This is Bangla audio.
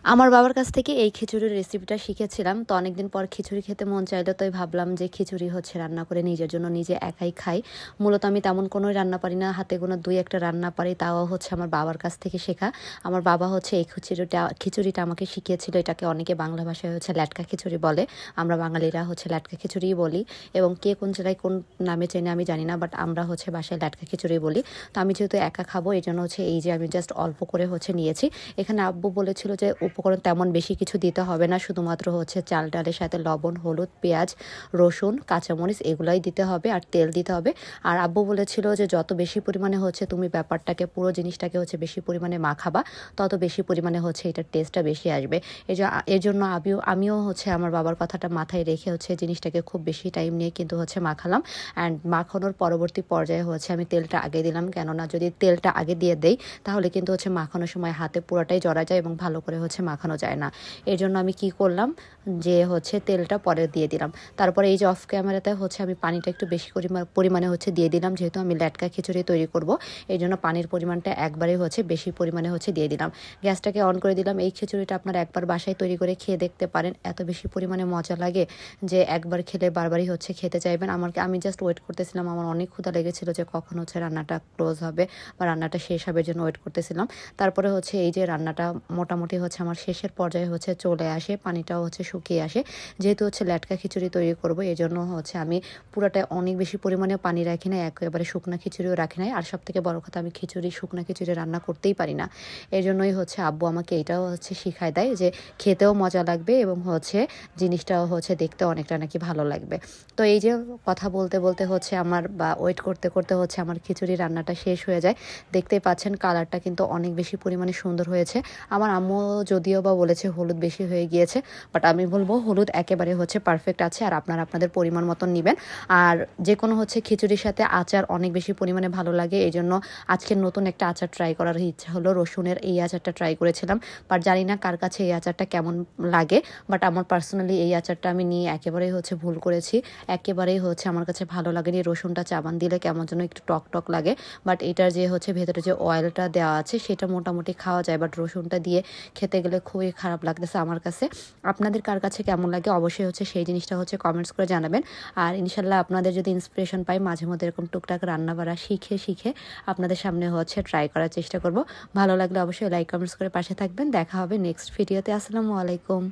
আমার বাবার কাছ থেকে এই খিচুড়ির রেসিপিটা শিখেছিলাম। তো অনেকদিন পর খিচুড়ি খেতে মন চাইলো, তাই ভাবলাম যে খিচুড়ি রান্না করে নিজের জন্য নিজে একাই খাই। মূলত আমি তেমন কোনোই রান্না পারি না, হাতে গোনা ২-১টা রান্না পারি, তাও আমার বাবার কাছ থেকে শেখা। আমার বাবা এই খিচুড়িটা আমাকে শিখিয়েছিল। এটাকে অনেকে বাংলা ভাষায় ল্যাটকা খিচুড়ি বলে, আমরা বাঙালিরা ল্যাটকা খিচুড়িই বলি। এবং কে কোন জেলায় কোন নামে চেনে আমি জানি না, বাট আমরা বাসায় ল্যাটকা খিচুড়ি বলি। তো আমি যেহেতু একা খাবো, এই জন্য এই যে আমি জাস্ট অল্প করে নিয়েছি। এখানে আব্বু বলেছিল যে উপকরণ তেমন বেশি কিছু দিতে হবে না, শুধুমাত্র চাল ডালের সাথে লবণ, হলুদ, পেঁয়াজ, রসুন, কাঁচামরিচ এগুলাই দিতে হবে, আর তেল দিতে হবে। আর আব্বু বলেছিল যে যত বেশি পরিমাণে তুমি ব্যাপারটাকে পুরো জিনিসটাকে বেশি পরিমাণে মাখাবা, তত বেশি পরিমাণে এটার টেস্টটা বেশি আসবে। এর জন্য আমিও আমার বাবার কথাটা মাথায় রেখে জিনিসটাকে খুব বেশি টাইম নিয়ে কিন্তু মাখালাম। অ্যান্ড মাখানোর পরবর্তী পর্যায়ে আমি তেলটা আগে দিলাম, কেননা যদি তেলটা আগে দিয়ে দেই তাহলে কিন্তু মাখানোর সময় হাতে পুরোটাই জড়া যায় এবং ভালো করে মাখানো যায় না। এর জন্য আমি কি করলাম যে তেলটা পরে দিয়ে দিলাম। তারপরে এই যে অফ ক্যামেরাতে আমি পানিটা একটু বেশি পরিমাণে দিয়ে দিলাম, যেহেতু আমি ল্যাটকা খিচুড়ি তৈরি করব। এই জন্য পানির পরিমাণটা একবারে বেশি পরিমাণে দিয়ে দিলাম। গ্যাসটাকে অন করে দিলাম। এই খিচুড়িটা আপনারা একবার বাসায় তৈরি করে খেয়ে দেখতে পারেন, এত বেশি পরিমাণে মজা লাগে যে একবার খেলে বারবারই খেতে চাইবেন। আমি জাস্ট ওয়েট করতেছিলাম, আমার অনেক ক্ষুধা লেগেছিল যে কখন রান্নাটা ক্লোজ হবে বা রান্নাটা শেষ হবে, জন্য ওয়েট করতেছিলাম। তারপরে এই যে রান্নাটা মোটামুটি আমার শেষের পর্যায়ে চলে আসে, পানিটাও শুকিয়ে আসে। যেহেতু ল্যাটকা খিচুড়ি তৈরি করব, এই জন্য আমি পুরোটা অনেক বেশি পরিমাণে পানি রাখি না, একেবারে শুকনা খিচুড়িও রাখি নাই। আর সব থেকে বড় কথা, আমি শুকনা খিচুড়ি রান্না করতেই পারি না। এই জন্যই আব্বু আমাকে এটাও শিখায় দেয় যে খেতেও মজা লাগবে এবং জিনিসটাও দেখতে অনেকটা নাকি ভালো লাগবে। তো এই যে কথা বলতে বলতে আমার বা ওয়েট করতে করতে আমার খিচুড়ি রান্নাটা শেষ হয়ে যায়। দেখতেই পাচ্ছেন কালারটা কিন্তু অনেক বেশি পরিমাণে সুন্দর হয়েছে। আমার আম্মু যদিও বা বলেছে হলুদ বেশি হয়ে গিয়েছে, বাট আমি বলবো হলুদ একেবারে পারফেক্ট আছে। আর আপনারা আপনাদের পরিমাণ মতন নেবেন। আর যে কোনো খিচুড়ির সাথে আচার অনেক বেশি পরিমাণে ভালো লাগে, এই জন্য আজকে নতুন একটা আচার ট্রাই করার ইচ্ছা হলো। রসুনের এই আচারটা ট্রাই করেছিলাম, বাট জানি না কার কাছে এই আচারটা কেমন লাগে। বাট আমার পার্সোনালি এই আচারটা আমি নিয়ে একেবারেই ভুল করেছি। একেবারেই আমার কাছে ভালো লাগেনি। রসুনটা চাবান দিলে কেমন যেন একটু টক টক লাগে, বাট এটার যে ভেতরে যে অয়েলটা দেওয়া আছে সেটা মোটামুটি খাওয়া যায়, বাট রসুনটা দিয়ে খেতে গেলে খুবই খারাপ লাগতেছে আমার কাছে। আপনাদের কার কাছে কেমন লাগে অবশ্যই সেই জিনিসটা কমেন্টস করে জানাবেন। আর ইনশাল্লাহ আপনাদের যদি ইন্সপিরেশন পাই, মাঝে মধ্যে এরকম টুকটাক রান্না বাড়া শিখে আপনাদের সামনে ট্রাই করার চেষ্টা করব। ভালো লাগলে অবশ্যই লাইক কমেন্টস করে পাশে থাকবেন। দেখা হবে নেক্সট ভিডিওতে। আসসালামু আলাইকুম।